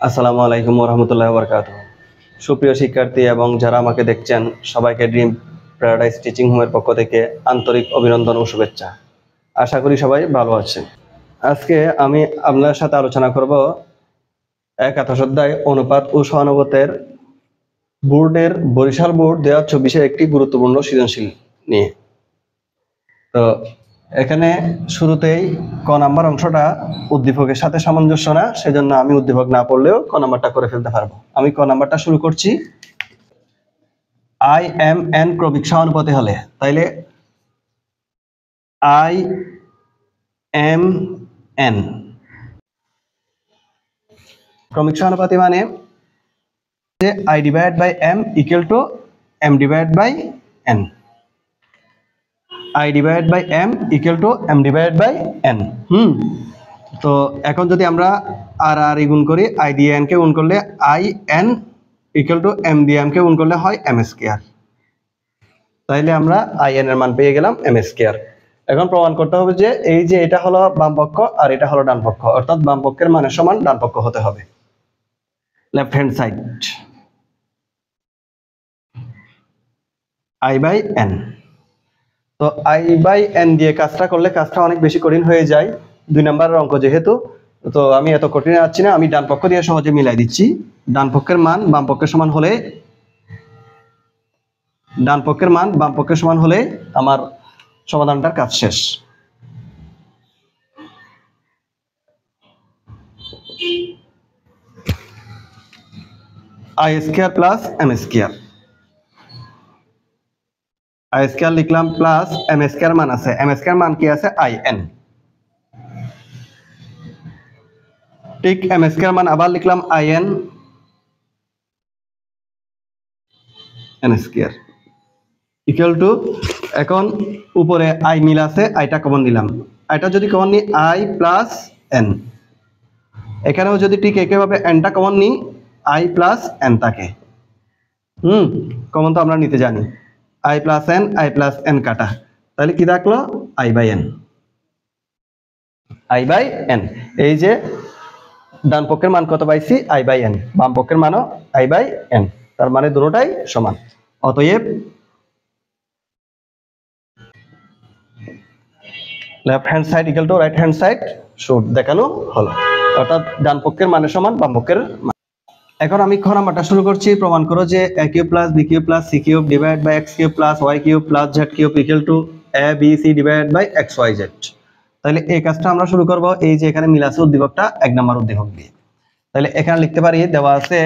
আসসালামু আলাইকুম ওয়া রাহমাতুল্লাহি ওয়া বারাকাতুহু। সুপ্রিয় শিক্ষার্থী এবং যারা আমাকে দেখছেন সবাইকে ড্রিম প্যারাডাইস টিচিং হোমের পক্ষ থেকে আন্তরিক অভিনন্দন ও শুভেচ্ছা। আশা করি সবাই ভালো আছেন। আজকে আমি আপনার সাথে আলোচনা করব একাদশ অধ্যায় অনুপাত ও সহানুপাতের বোর্ডের বরিশাল বোর্ড 2024 একটি গুরুত্বপূর্ণ সৃজনশীল নিয়ে। তো এখানে শুরুতেই ক নাম্বার অংশটা উদ্দীপকের সাথে সামঞ্জস্য না, সেজন্য আমি উদ্দীপক না পড়লেও ক নাম্বারটা করে ফেলতে পারবো। আমি ক নাম্বারটা শুরু করছি। আই এম এন ক্রমিক সহানুপাতি হলে, তাইলে আই এম এন ক্রমিক সহানুপাতি মানে যে i divide by m equal to m divide by n. I divide by m equal to m divide by n. তো এখন যদি আমরা আর আর গুণ করি, আই দিয়ে এন কে গুণ করলে i n equal to m দিয়ে এম কে গুণ করলে হয় এম স্কয়ার। তাইলে আমরা আই এন এর মান পেয়ে গেলাম এম স্কয়ার। এখন প্রমাণ করতে হবে যে এই যে এটা হলো বাম পক্ষ আর এটা হলো ডান পক্ষ, অর্থাৎ বাম পক্ষের মানের সমান ডান পক্ষ হতে হবে। Left hand side i by n. তো আই বাই এন দিয়ে কাজটা করলে কাজটা অনেক বেশি কঠিন হয়ে যায়, 2 নম্বরের অঙ্ক যেহেতু। তো আমি এত কঠিন যাচ্ছি না, আমি ডান পক্ষ দিয়ে সহজে মিলাই দিচ্ছি। ডান পক্ষের মান বাম পক্ষের সমান হলে, ডান পক্ষের মান বাম পক্ষের সমান হলে আমার সমাধানটার কাজ শেষ। I square plus m square, i square লিখলাম প্লাস এম স্কয়ার মান আছে, এম স্কয়ার মান কি আছে আই এন। ঠিক এম স্কয়ার মান আবার লিখলাম i n n square equal to, এখন উপরে আই মিল আছে, আইটা কমন নিলাম। আইটা যদি কমন নিই আই প্লাস এন, এখানেও যদি ঠিক একইভাবে এনটা কমন নিই আই প্লাস এন থাকে। কমন তো আমরা নিতে জানি। আই প্লাস এন কাটা, তাহলে কি থাকলো i by n. I by n, এই যে ডান পক্ষের মান কত পাইছি আই বাই এন, বাম পক্ষের মানও আই বাই এন, তার মানে দুটোটাই সমান। অতএব left hand side equal to right hand side should দেখানো হলো, অর্থাৎ ডান পক্ষের মানের সমান বাম পক্ষের মান। এখন আমি খ নাম্বারটা শুরু করছি। প্রমাণ করো যে a cube plus b cube plus c cube divide by x cube plus y cube plus z cube equal to a b c divide by x y z। তাহলে এই কাজটা আমরা শুরু করব এই যে এখানে মিল আছে উদ্দীপকটা 1 নাম্বার উদ্দীপক দিয়ে। তাহলে এখানে লিখতে পারি দেওয়া আছে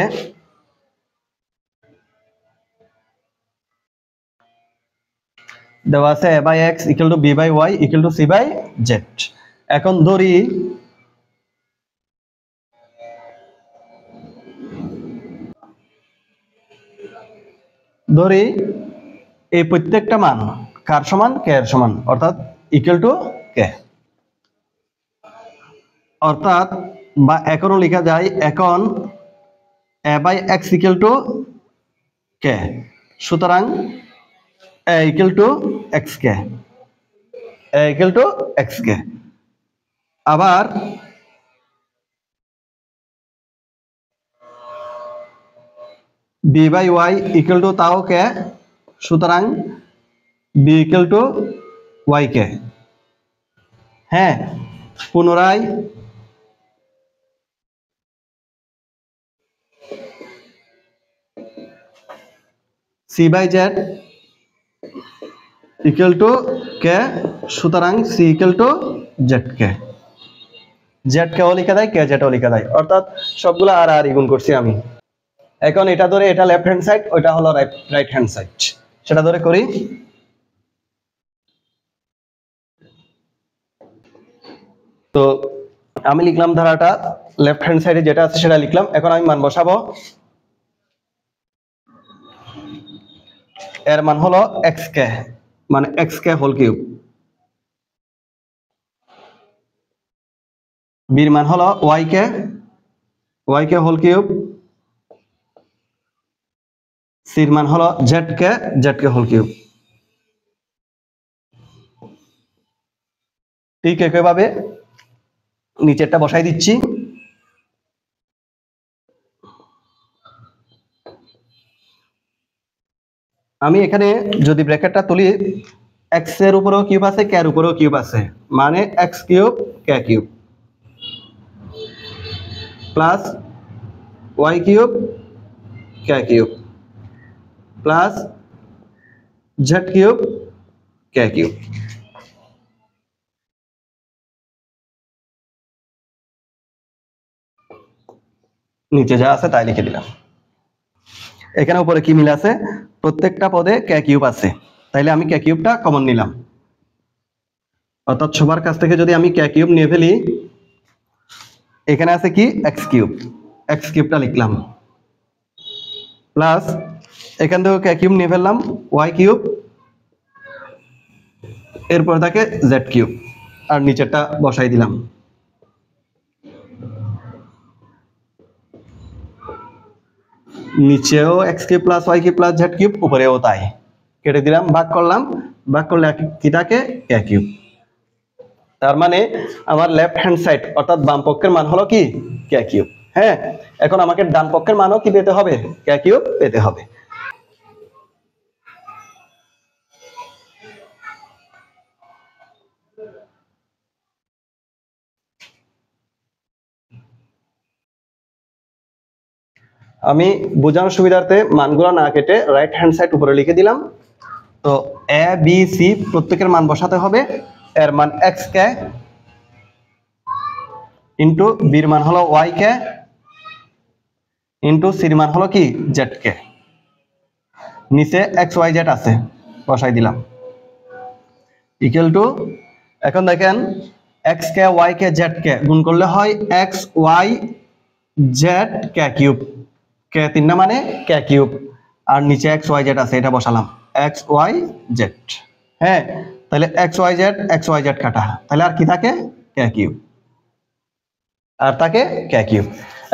a by x equal to b by y equal to c by z। এখন ধরি এই প্রত্যেকটা মান কার সমান কে এর সমান, অর্থাৎ ইকুয়াল টু কে। অর্থাৎ বা এখনো লেখা যায় এখন a by x equal to কে, সুতরাং a ইকুয়াল টু x কে, a ইকুয়াল টু x কে। আবার b by y equal to তাও কে, সুতরাং b ইকুয়াল টু y কে। হ্যাঁ, পুনরায় c by z equal to কে, সুতরাং c ইকুয়াল টু z কে। z কেও লিখা যায়, কে জেডও লিখা যায়, অর্থাৎ সবগুলো আর আর গুণ করছি আমি। এখন এটা ধরে এটা লেফট হ্যান্ড সাইড, ওইটা হলো রাইট হ্যান্ড সাইড, সেটা ধরে করি। তো আমি লিখলাম ধারাটা লেফট হ্যান্ড সাইডে যেটা আছে সেটা লিখলাম। এখন আমি মান বসাবো। এর মান হলো এক্স কে, মানে এক্স কে হোল কিউব। বির মান হলো ওয়াই কে হোল কিউব। সির মান হলো জেড কে হোল কিউব। ঠিক একইভাবে নিচেরটা বসাই দিচ্ছি। আমি এখানে যদি ব্র্যাকেটটা তুলি, এক্স এর উপরেও কিউব আছে, কে এর উপরেও কিউব আছে, মানে x cube K cube plus y cube K cube plus z cube K cube. নিচে যা আছে তাই লিখে দিলাম। এখানে উপরে কি মিল আছে, প্রত্যেকটা পদে কে কিউব আছে, তাইলে আমি কে কিউবটা কমন নিলাম। অর্থাৎ সবার কাছ থেকে যদি আমি কে কিউব নিয়ে ফেলি, এখানে আছে কি এক্স কিউব, এক্স কিউবটা লিখলাম প্লাস এখান থেকে কে কিউব নিয়ে ফেললাম ওয়াই কিউব, এরপর থাকে জেড কিউব, আর নিচেরটা বসাই দিলাম। নিচেও x cube plus y cube plus z cube, উপরেও তাই, কেটে দিলাম, ভাগ করলাম, ভাগ করলে কি থাকে কে কিউব। তার মানে আমার লেফট হ্যান্ড সাইড অর্থাৎ বাম পক্ষের মান হলো কি কে কিউব। হ্যাঁ, এখন আমাকে ডান পক্ষের মানও কি পেতে হবে, কে কিউব পেতে হবে। আমি বোঝানোর সুবিধার্থে মানগুলো না কেটে রাইট হ্যান্ড সাইড উপরে লিখে দিলাম। তো এ বি সি প্রত্যেকের মান বসাতে হবে। এর মান এক্স কে ইন্টু বির মান হলো ওয়াই কে ইন্টু সির মান হলো কি জেড কে। নিচে এক্স ওয়াই জেড আছে, বসাই দিলাম ইকুয়াল টু, এখন দেখেন এক্স কে ওয়াই কে জেড কে গুণ করলে হয় x Y Z K cube, কে তিনটা মানে কে কিউব, আর নিচে এক্স ওয়াই জেড আছে, এটা বসালাম এক্স ওয়াই জেড। হ্যাঁ, তাহলে এক্স ওয়াই জেড কাটা, তাহলে আর কি থাকে কে কিউব, আর থাকে কে কিউব।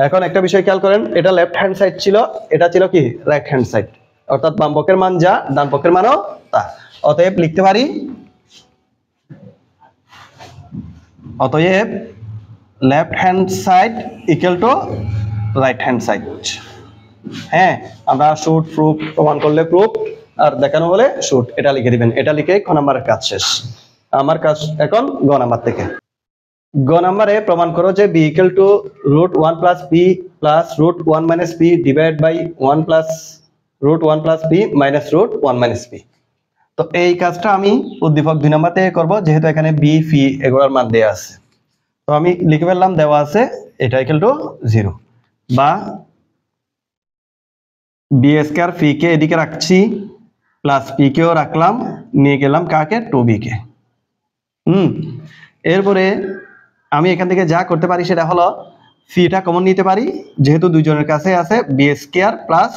এখন একটা বিষয় খেয়াল করেন, এটা লেফট হ্যান্ড সাইড ছিল, এটা ছিল কি রাইট হ্যান্ড সাইড, অর্থাৎ বাম পক্ষের মান যা ডান পক্ষের মানও তা। অতএব লিখতে পারি, অতএব left hand side equal to right hand side. হ্যাঁ, আমরা শুট প্রুফ, প্রমাণ করলে প্রুফ, আর দেখানো হলে শুট, এটা লিখে দিবেন। এটা লিখে খ নাম্বারের কাজ শেষ। আমার কাজ এখন গ নাম্বার থেকে। গ নাম্বারে প্রমাণ করো যে b equal to root one plus p plus root one minus p divide by one plus root one plus p minus root one minus p. তো এই কাজটা আমি উদ্দীপক 2 নাম্বার থেকে করবো, যেহেতু এখানে বি ফি এগুলোর মান দেওয়া আছে। তো আমি লিখে ফেললাম, দেওয়া আছে এটা ইকুয়াল টু 0, বা বি স্কয়ার ফি কে এদিকে রাখছি, প্লাস পি কেও রাখলাম, নিয়ে গেলাম কাকে 2b কে। এরপরে আমি এখান থেকে যা করতে পারি সেটা হলো ফিটা কমন নিতে পারি, যেহেতু দুইজনের কাছে আছে b square plus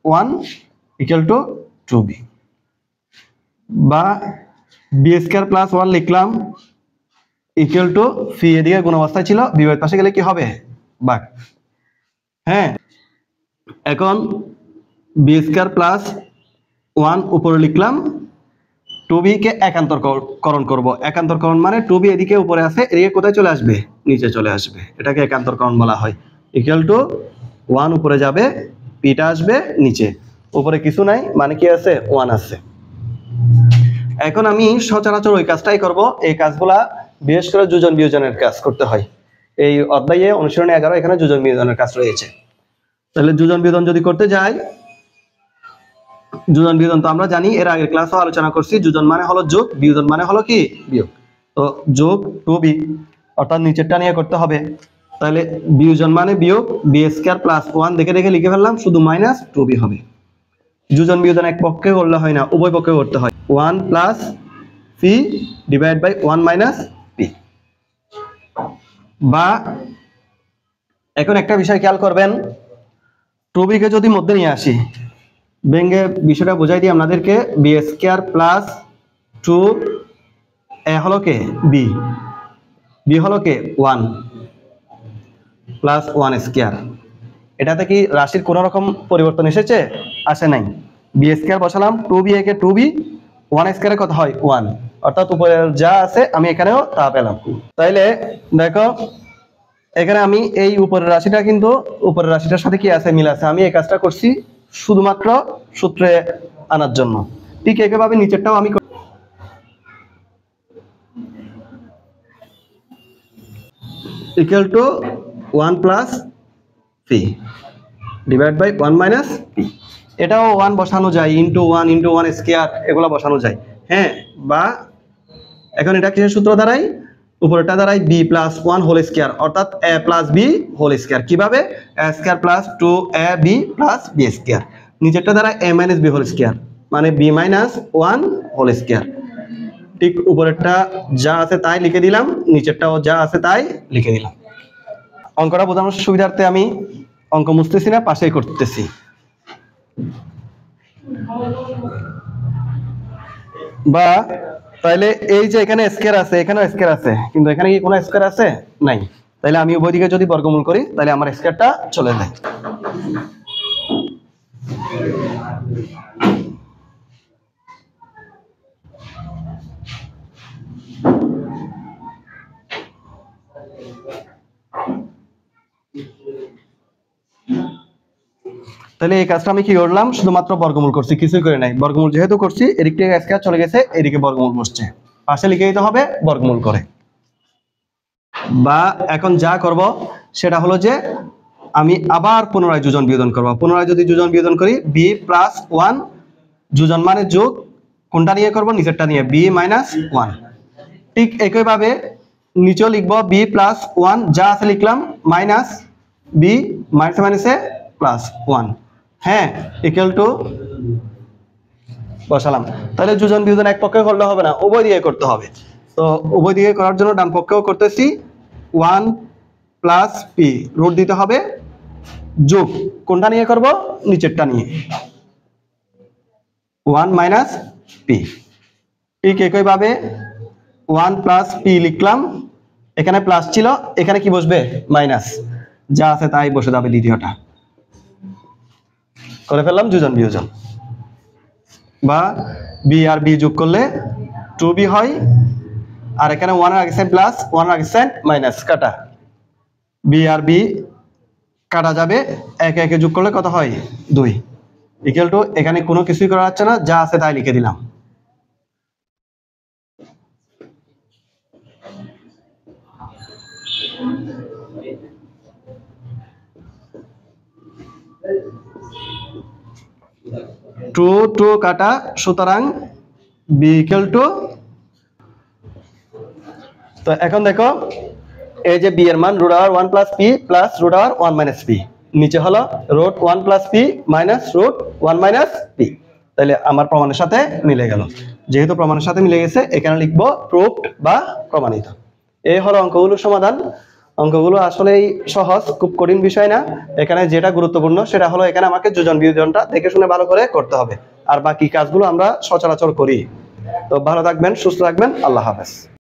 1 equal to 2b, বা বি স্কয়ার প্লাস 1 লিখলাম ইকুয়াল টু ফি এদিকে গুণ অবস্থায় ছিল, বিপরীত পাশে গেলে কি হবে ভাগ। হ্যাঁ, এখন বি স্কয়ার প্লাস 1 উপরে লিখলাম, 2b কে একান্তরকরণ করব। একান্তরকরণ মানে 2b এদিকে উপরে আছে, এদিকে কোথায় চলে আসবে নিচে চলে আসবে, এটাকে একান্তরকরণ বলা হয়। ইকুয়াল টু 1 উপরে যাবে, পিটা আসবে নিচে, উপরে কিছু নাই মানে কি আছে 1 আছে। এখন আমি সচরাচর ওই কাজটাই করব, এই কাজগুলা বিশেষ করে যোজন বিয়োজনের কাজ করতে হয়। এই অধ্যায়ে অনুশীলনী 11 এখানে যোজন বিয়োজনের কাজ রয়েছে। তাহলে যোজন বিয়োজন যদি করতে যাই, যোজন বিয়োজন তো আমরা জানি, এর আগের ক্লাসও আলোচনা করছি, যোজন মানে হলো যোগ, বিয়োজন মানে হলো কি বিয়োগ। তো যোগ 2b, অর্থাৎ নিচেরটা নিয়ে করতে হবে। তাহলে বিয়োজন মানে বিয়োগ, বি স্কয়ার প্লাস 1 দেখে দেখে লিখে ফেললাম, শুধু মাইনাস 2b হবে। যোজন বিয়োজন এক পক্ষে করলে হয় না, উভয় পক্ষে করতে হয়। 1 plus p divide by 1 minus p. বা এখন একটা বিষয় খেয়াল করবেন, 2b কে যদি মধ্যে নিয়ে আসি, ভেঙে বিষয়টা বোঝাই দিই আপনাদেরকে, বি স্কয়ার প্লাস 2 এ হলো কে বি, বি হলো কে 1 প্লাস 1 স্কয়ার। এটাতে কি রাশির কোনো রকম পরিবর্তন এসেছে? আসে নাই। বি স্কয়ার বসালাম, 2b একে 2b, 1 স্কয়ারে কত হয় 1, অর্থাৎ উপরে যা আছে আমি এখানেও তা পেলাম। তাইলে দেখো এখানে আমি এই উপরের রাশিটা, কিন্তু উপরের রাশিটার সাথে কি আছে মিল আছে, আমি এই কাজটা করছি শুধুমাত্র সূত্রে আনার জন্য। ঠিক একইভাবে নিচেরটাও আমি equal to 1 plus p divide by 1 minus p. এটাও 1 বসানো যায়, ইন্টু 1 স্কয়ার, এগুলো বসানো যায়। হ্যাঁ, বা এখন এটা কিসের সূত্র দাঁড়ায়? উপরেরটা দাঁড়ায় বি প্লাস 1 হোল স্কয়ার, অর্থাৎ A plus B whole square. কিভাবে? A square plus 2ab plus B square. নিচেরটা দাঁড়ায় A minus B whole square, মানে বি মাইনাস 1 হোল স্কয়ার। ঠিক উপরেরটা যা আছে তাই লিখে দিলাম, নিচেরটাও যা আছে তাই লিখে দিলাম। অঙ্কটা বোঝানোর সুবিধার্থে আমি অঙ্ক মুছতেছি না, পাশেই করতেছি। বা তাহলে এই যে এখানে স্কয়ার আছে, এখানেও স্কয়ার আছে, কিন্তু এখানে কি কোনো স্কয়ার আছে? নাই। তাহলে আমি উভয় দিকে যদি বর্গমূল করি তাহলে আমার স্কয়ারটা চলে যায়। তাহলে এই কাজটা আমি কি করলাম? শুধুমাত্র বর্গমূল করছি, কিছুই করে নাই। বর্গমূল যেহেতু করছি, এদিক থেকে স্কয়ার চলে গেছে, এদিকে বর্গমূল বসছে, পাশে লিখে দিতে হবে বর্গমূল করে। বা এখন যা করব সেটা হলো যে আমি আবার পুনরায় যোজন বিয়োজন করব। পুনরায় যদি যোজন বিয়োজন করি, বি প্লাস 1 যোজন মানে যোগ, কোনটা নিয়ে করব? নিচেরটা নিয়ে, বি মাইনাস 1। ঠিক একইভাবে নিচেও লিখব বি প্লাস 1, যা আছে লিখলাম, মাইনাস বি মাইনাসে মাইনাসে প্লাস 1। হ্যাঁ, ইকুয়াল টু বসালাম। তাহলে যোজন বিয়োজন এক পক্ষে করলে হবে না, উভয় দিকে করতে হবে। তো উভয় দিকে করার জন্য ডান পক্ষেও করতেছি, 1 প্লাস পি রুট দিতে হবে, যোগ কোনটা নিয়ে করব? নিচেরটা নিয়ে, 1 মাইনাস পি। ঠিক একইভাবে 1 প্লাস পি লিখলাম, এখানে প্লাস ছিল, এখানে কি বসবে? মাইনাস, যা আছে তাই বসে যাবে দ্বিতীয়টা। করে ফেললাম যোজন বিয়োজন। বা বি আর বি যোগ করলে 2b হয়, আর এখানে 1 এর আগে সাইন প্লাস, 1 এর আগে সাইন মাইনাস, কাটা। বি আর বি কাটা যাবে, একে একে যোগ করলে কত হয়? 2 ইকুয়াল টু, এখানে কোনো কিছুই করা যাচ্ছে না, যা আছে তাই লিখে দিলাম। টু কাটা, সুতরাং বি ইকুয়াল টু, তো এখন দেখো এই যে বি এর মান root over 1 plus p plus root over 1 minus p, নিচে হলো root 1 plus p minus root 1 minus p. তাহলে আমার প্রমাণের সাথে মিলে গেল। যেহেতু প্রমাণের সাথে মিলে গেছে, এখানে লিখবো প্রুফড বা প্রমাণিত। এই হলো অঙ্কগুলোর সমাধান। অঙ্কগুলো আসলেই সহজ, খুব কঠিন বিষয় না। এখানে যেটা গুরুত্বপূর্ণ সেটা হলো এখানে আমাকে যোজন বিয়োজনটা দেখে শুনে ভালো করে করতে হবে, আর বাকি কাজগুলো আমরা সচরাচর করি। তো ভালো থাকবেন, সুস্থ থাকবেন, আল্লাহ হাফেজ।